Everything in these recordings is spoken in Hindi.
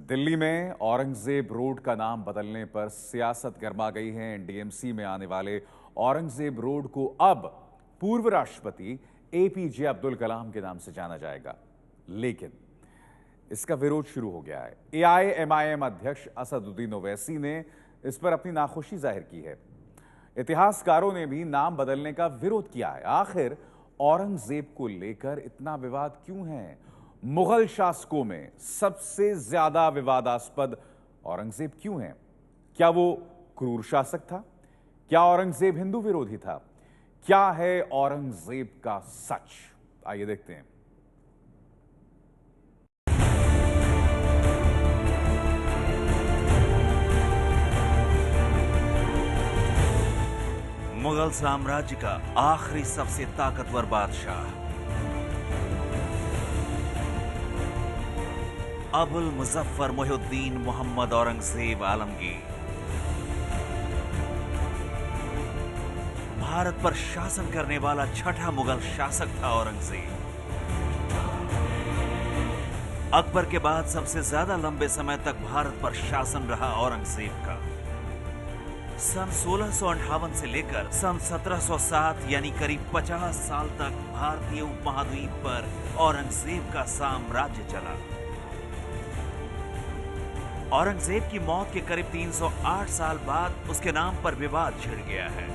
दिल्ली में औरंगजेब रोड का नाम बदलने पर सियासत गर्मा गई है। एनडीएमसी में आने वाले औरंगजेब रोड को अब पूर्व राष्ट्रपति एपीजे अब्दुल कलाम के नाम से जाना जाएगा, लेकिन इसका विरोध शुरू हो गया है। एआईएमआईएम अध्यक्ष असदुद्दीन ओवैसी ने इस पर अपनी नाखुशी जाहिर की है। इतिहासकारों ने भी नाम बदलने का विरोध किया है। आखिर औरंगजेब को लेकर इतना विवाद क्यों है? मुगल शासकों में सबसे ज्यादा विवादास्पद औरंगजेब क्यों है? क्या वो क्रूर शासक था? क्या औरंगजेब हिंदू विरोधी था? क्या है औरंगजेब का सच? आइए देखते हैं। मुगल साम्राज्य का आखिरी सबसे ताकतवर बादशाह अबुल मुजफ्फर मोहिउद्दीन मोहम्मद औरंगजेब आलमगीर भारत पर शासन करने वाला छठा मुगल शासक था। औरंगजेब अकबर के बाद सबसे ज्यादा लंबे समय तक भारत पर शासन रहा औरंगजेब का। सन 1658 से लेकर सन 1707 यानी करीब 50 साल तक भारतीय उपमहाद्वीप पर औरंगजेब का साम्राज्य चला। औरंगजेब की मौत के करीब 308 साल बाद उसके नाम पर विवाद छिड़ गया है।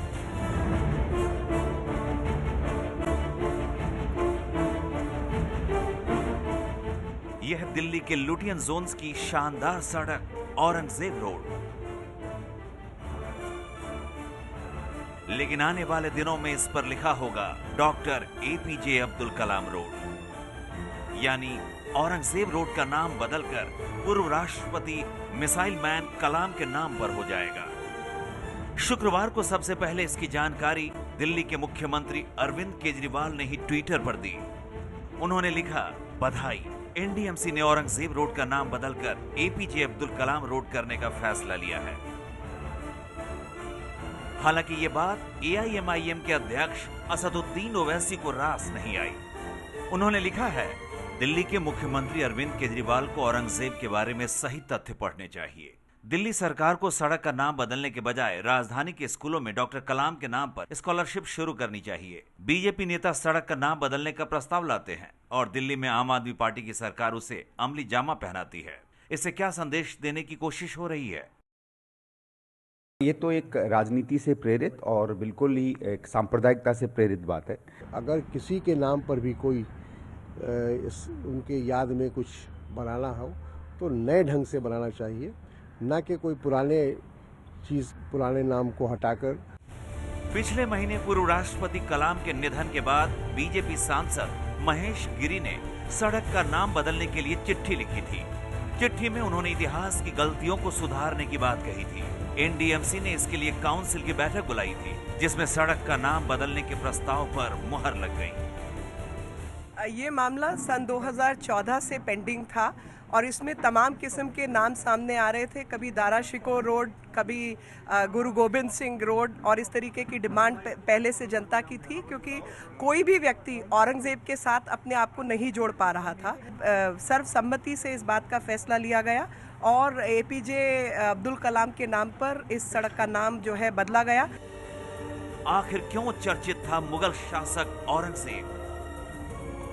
यह दिल्ली के लुटियन जोन्स की शानदार सड़क औरंगजेब रोड, लेकिन आने वाले दिनों में इस पर लिखा होगा doctor APJ Abdul Kalam road, यानी औरंगजेब रोड का नाम बदलकर पूर्व राष्ट्रपति मिसाइल मैन कलाम के नाम पर हो जाएगा। शुक्रवार को सबसे पहले इसकी जानकारी दिल्ली के मुख्यमंत्री अरविंद केजरीवाल ने ही ट्विटर पर दी। उन्होंने लिखा, बधाई, एनडीएमसी ने औरंगजेब रोड का नाम बदलकर एपीजे अब्दुल कलाम रोड करने का फैसला लिया है। हालांकि ये बात एआईएमआईएम के अध्यक्ष असदुद्दीन ओवैसी को रास नहीं आई। उन्होंने लिखा है, दिल्ली के मुख्यमंत्री अरविंद केजरीवाल को औरंगजेब के बारे में सही तथ्य पढ़ने चाहिए। दिल्ली सरकार को सड़क का नाम बदलने के बजाय राजधानी के स्कूलों में डॉक्टर कलाम के नाम पर स्कॉलरशिप शुरू करनी चाहिए। बीजेपी नेता सड़क का नाम बदलने का प्रस्ताव लाते हैं और दिल्ली में आम आदमी पार्टी की सरकार उसे अमली जामा पहनाती है। इससे क्या संदेश देने की कोशिश हो रही है? ये तो एक राजनीति से प्रेरित और बिल्कुल ही एक सांप्रदायिकता से प्रेरित बात है। अगर किसी के नाम पर भी कोई उनके याद में कुछ बनाना हो तो नए ढंग से बनाना चाहिए, ना कि कोई पुराने नाम को हटाकर। पिछले महीने पूर्व राष्ट्रपति कलाम के निधन के बाद बीजेपी सांसद महेश गिरी ने सड़क का नाम बदलने के लिए चिट्ठी लिखी थी। चिट्ठी में उन्होंने इतिहास की गलतियों को सुधारने की बात कही थी। एनडीएमसी ने इसके लिए काउंसिल की बैठक बुलाई थी, जिसमें सड़क का नाम बदलने के प्रस्ताव पर मुहर लग गई। ये मामला सन 2014 से पेंडिंग था और इसमें तमाम किस्म के नाम सामने आ रहे थे। कभी दारा शिकोह रोड, कभी गुरु गोबिंद सिंह रोड, और इस तरीके की डिमांड पहले से जनता की थी, क्योंकि कोई भी व्यक्ति औरंगजेब के साथ अपने आप को नहीं जोड़ पा रहा था। सर्वसम्मति से इस बात का फैसला लिया गया और एपीजे अब्दुल कलाम के नाम पर इस सड़क का नाम जो है बदला गया। आखिर क्यों चर्चित था मुगल शासक औरंगजेब?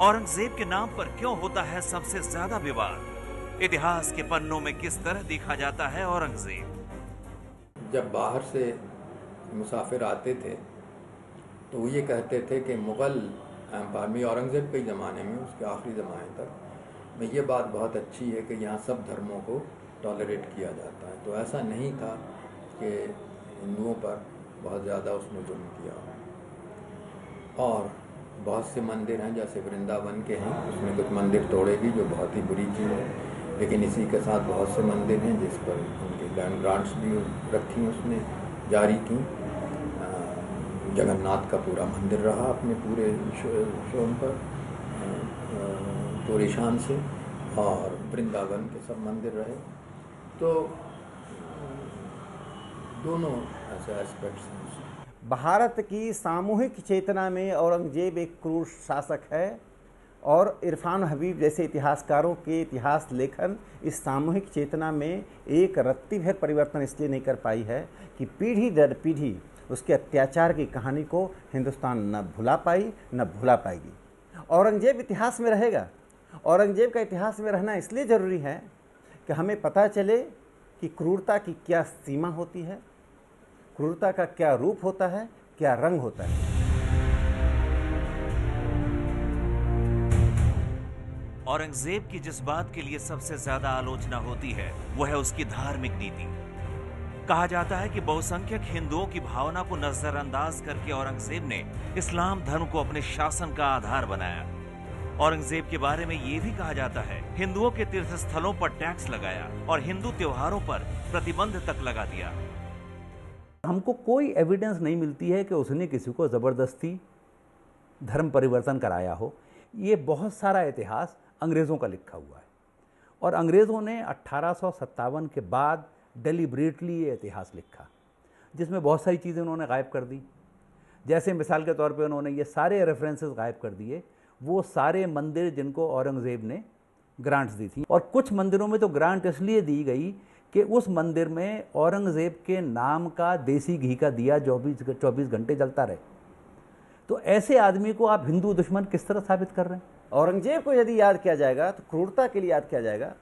औरंगजेब के नाम पर क्यों होता है सबसे ज्यादा विवाद? इतिहास के पन्नों में किस तरह देखा जाता है औरंगजेब? जब बाहर से मुसाफिर आते थे तो वो ये कहते थे कि मुगल एम्पायर में औरंगजेब के ज़माने में, उसके आखिरी ज़माने तक में, ये बात बहुत अच्छी है कि यहाँ सब धर्मों को टॉलरेट किया जाता है। तो ऐसा नहीं था कि हिंदुओं पर बहुत ज़्यादा उसने जुल्म किया। और बहुत से मंदिर हैं, जैसे वृंदावन के हैं, उसमें कुछ मंदिर तोड़ेगी जो बहुत ही बुरी चीज़ है, लेकिन इसी के साथ बहुत से मंदिर हैं जिस पर उनकी लैंड ग्रांट्स भी रखी, उसने जारी की। जगन्नाथ का पूरा मंदिर रहा अपने पूरे शोन पर पूरी शान से, और वृंदावन के सब मंदिर रहे। तो दोनों ऐसे एस्पेक्ट्स हैं। भारत की सामूहिक चेतना में औरंगजेब एक क्रूर शासक है और इरफान हबीब जैसे इतिहासकारों के इतिहास लेखन इस सामूहिक चेतना में एक रत्ती भर परिवर्तन इसलिए नहीं कर पाई है कि पीढ़ी दर पीढ़ी उसके अत्याचार की कहानी को हिंदुस्तान न भुला पाई न भुला पाएगी। औरंगजेब इतिहास में रहेगा। औरंगजेब का इतिहास में रहना इसलिए ज़रूरी है कि हमें पता चले कि क्रूरता की क्या सीमा होती है, क्रूरता का क्या रूप होता है, क्या रंग होता है। औरंगजेब की जिस बात के लिए सबसे ज्यादा आलोचना होती है वो है उसकी धार्मिक नीति। कहा जाता है कि बहुसंख्यक हिंदुओं की भावना को नजरअंदाज करके औरंगजेब ने इस्लाम धर्म को अपने शासन का आधार बनाया। औरंगजेब के बारे में ये भी कहा जाता है हिंदुओं के तीर्थ स्थलों पर टैक्स लगाया और हिंदू त्योहारों पर प्रतिबंध तक लगा दिया। हमको कोई एविडेंस नहीं मिलती है कि उसने किसी को जबरदस्ती धर्म परिवर्तन कराया हो। ये बहुत सारा इतिहास अंग्रेज़ों का लिखा हुआ है और अंग्रेज़ों ने 1857 के बाद डेलिब्रेटली ये इतिहास लिखा, जिसमें बहुत सारी चीज़ें उन्होंने गायब कर दी। जैसे मिसाल के तौर पे उन्होंने ये सारे रेफरेंसेस गायब कर दिए, वो सारे मंदिर जिनको औरंगज़ेब ने ग्रांट्स दी थी। और कुछ मंदिरों में तो ग्रांट इसलिए दी गई कि उस मंदिर में औरंगज़ेब के नाम का देसी घी का दिया 24 घंटे जलता रहे। तो ऐसे आदमी को आप हिंदू दुश्मन किस तरह साबित कर रहे हैं? औरंगजेब को यदि याद किया जाएगा तो क्रूरता के लिए याद किया जाएगा,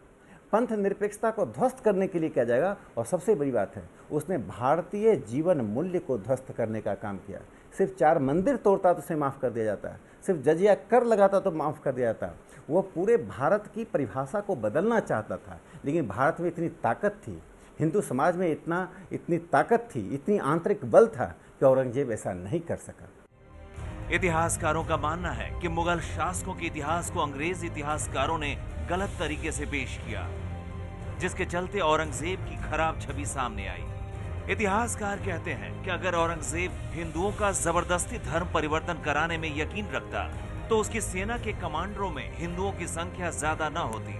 पंथ निरपेक्षता को ध्वस्त करने के लिए किया जाएगा। और सबसे बड़ी बात है, उसने भारतीय जीवन मूल्य को ध्वस्त करने का काम किया। सिर्फ 4 मंदिर तोड़ता तो उसे माफ़ कर दिया जाता है, सिर्फ जजिया कर लगाता तो माफ़ कर दिया जाता। वो पूरे भारत की परिभाषा को बदलना चाहता था, लेकिन भारत में इतनी ताकत थी, हिंदू समाज में इतनी ताकत थी, इतनी आंतरिक बल था कि औरंगजेब ऐसा नहीं कर सका। इतिहासकारों का मानना है कि मुगल शासकों के इतिहास को अंग्रेज इतिहासकारों ने गलत तरीके से पेश किया, जिसके चलते औरंगजेब की खराब छवि सामने आई। इतिहासकार कहते हैं कि अगर औरंगजेब हिंदुओं का जबरदस्ती धर्म परिवर्तन कराने में यकीन रखता तो उसकी सेना के कमांडरों में हिंदुओं की संख्या ज्यादा न होती।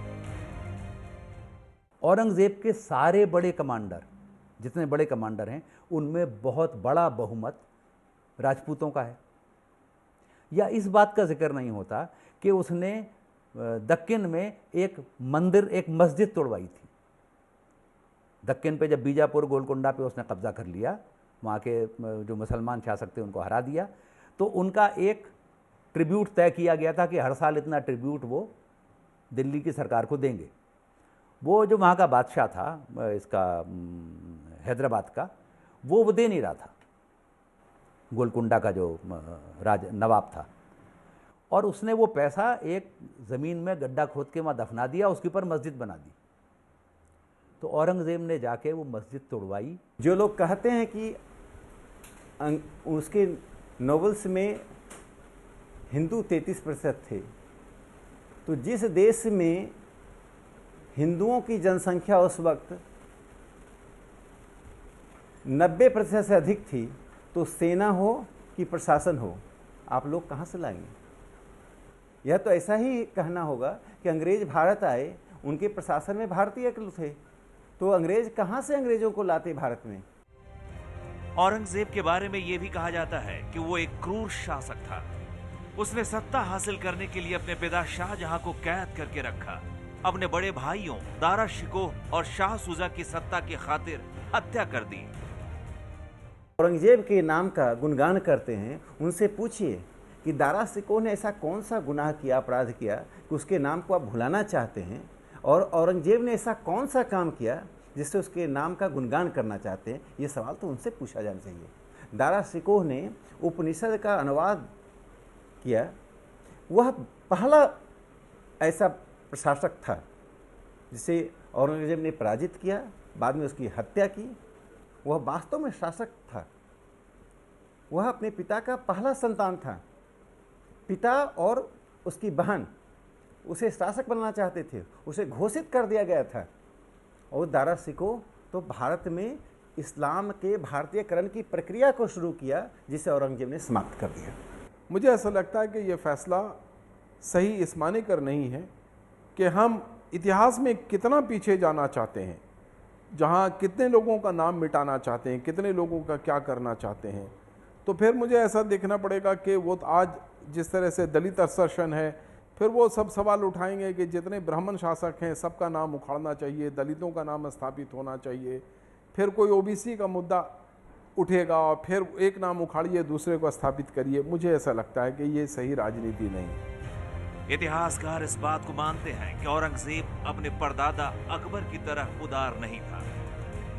औरंगजेब के सारे बड़े कमांडर, जितने बड़े कमांडर हैं, उनमें बहुत बड़ा बहुमत राजपूतों का है। या इस बात का जिक्र नहीं होता कि उसने दक्कन में एक मंदिर, एक मस्जिद तोड़वाई थी। दक्कन पे जब बीजापुर गोलकुंडा पे उसने कब्जा कर लिया, वहाँ के जो मुसलमान शासक थे उनको हरा दिया, तो उनका एक ट्रिब्यूट तय किया गया था कि हर साल इतना ट्रिब्यूट वो दिल्ली की सरकार को देंगे। वो जो वहाँ का बादशाह था, इसका हैदराबाद का, वो दे नहीं रहा था, गोलकुंडा का जो नवाब था। और उसने वो पैसा एक ज़मीन में गड्ढा खोद के वहाँ दफना दिया, उसके ऊपर मस्जिद बना दी। तो औरंगज़ेब ने जाके वो मस्जिद तोड़वाई। जो लोग कहते हैं कि उसके नॉवेल्स में हिंदू 33% थे, तो जिस देश में हिंदुओं की जनसंख्या उस वक्त 90% से अधिक थी, तो सेना हो कि प्रशासन हो, आप लोग कहाँ से लाएंगे? यह तो ऐसा ही कहना होगा कि अंग्रेज भारत आए, उनके प्रशासन में भारतीय थे, तो अंग्रेज कहाँ से अंग्रेजों को लाते भारत में? औरंगजेब के बारे में यह भी कहा जाता है कि वो एक क्रूर शासक था। उसने सत्ता हासिल करने के लिए अपने पिता शाहजहां को कैद करके रखा, अपने बड़े भाइयों दारा शिकोह और शाह सूजा की सत्ता की खातिर हत्या कर दी। औरंगजेब के नाम का गुणगान करते हैं, उनसे पूछिए कि दारा शिकोह ने ऐसा कौन सा गुनाह किया, अपराध किया कि उसके नाम को आप भुलाना चाहते हैं, और औरंगजेब ने ऐसा कौन सा काम किया जिससे उसके नाम का गुणगान करना चाहते हैं। ये सवाल तो उनसे पूछा जाना चाहिए। दारा शिकोह ने उपनिषद का अनुवाद किया, वह पहला ऐसा प्रशासक था जिसे औरंगजेब ने पराजित किया, बाद में उसकी हत्या की। वह वास्तव में शासक था, वह अपने पिता का पहला संतान था। पिता और उसकी बहन उसे शासक बनना चाहते थे, उसे घोषित कर दिया गया था। और दारा शिकोह तो भारत में इस्लाम के भारतीयकरण की प्रक्रिया को शुरू किया, जिसे औरंगजेब ने समाप्त कर दिया। मुझे ऐसा लगता है कि ये फैसला सही इस माने कर नहीं है कि हम इतिहास में कितना पीछे जाना चाहते हैं, जहाँ कितने लोगों का नाम मिटाना चाहते हैं, कितने लोगों का क्या करना चाहते हैं। तो फिर मुझे ऐसा देखना पड़ेगा कि वो आज जिस तरह से दलित असर्शन है फिर वो सब सवाल उठाएंगे कि जितने ब्राह्मण शासक हैं सबका नाम उखाड़ना चाहिए, दलितों का नाम स्थापित होना चाहिए। फिर कोई ओबीसी का मुद्दा उठेगा और फिर एक नाम उखाड़िए दूसरे को स्थापित करिए। मुझे ऐसा लगता है कि ये सही राजनीति नहीं है। इतिहासकार इस बात को मानते हैं कि औरंगजेब अपने परदादा अकबर की तरह उदार नहीं था।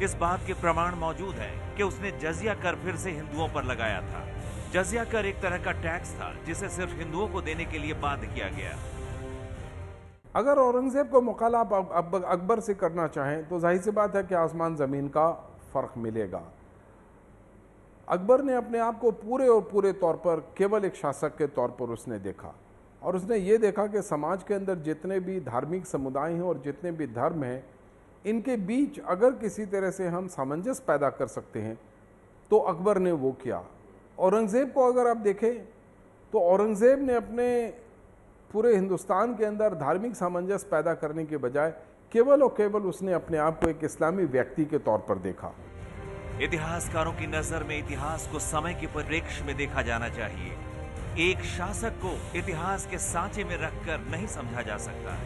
इस बात के प्रमाण मौजूद है कि उसने जजिया कर फिर से हिंदुओं पर लगाया था। जजिया कर एक तरह का टैक्स था जिसे सिर्फ हिंदुओं को देने के लिए बाध्य किया गया। अगर औरंगजेब को मुकाबला आप अकबर से करना चाहें तो जाहिर सी बात है कि आसमान ज़मीन का फ़र्क मिलेगा। अकबर ने अपने आप को पूरे और पूरे तौर पर केवल एक शासक के तौर पर उसने देखा, और उसने ये देखा कि समाज के अंदर जितने भी धार्मिक समुदाय हैं और जितने भी धर्म हैं, इनके बीच अगर किसी तरह से हम सामंजस्य पैदा कर सकते हैं तो अकबर ने वो किया। औरंगज़ेब को अगर आप देखें तो औरंगज़ेब ने अपने पूरे हिंदुस्तान के अंदर धार्मिक सामंजस्य पैदा करने के बजाय केवल और केवल उसने अपने आप को एक इस्लामी व्यक्ति के तौर पर देखा। इतिहासकारों की नजर में इतिहास को समय के परिप्रेक्ष्य में देखा जाना चाहिए। एक शासक को इतिहास के सांचे में रखकर नहीं समझा जा सकता।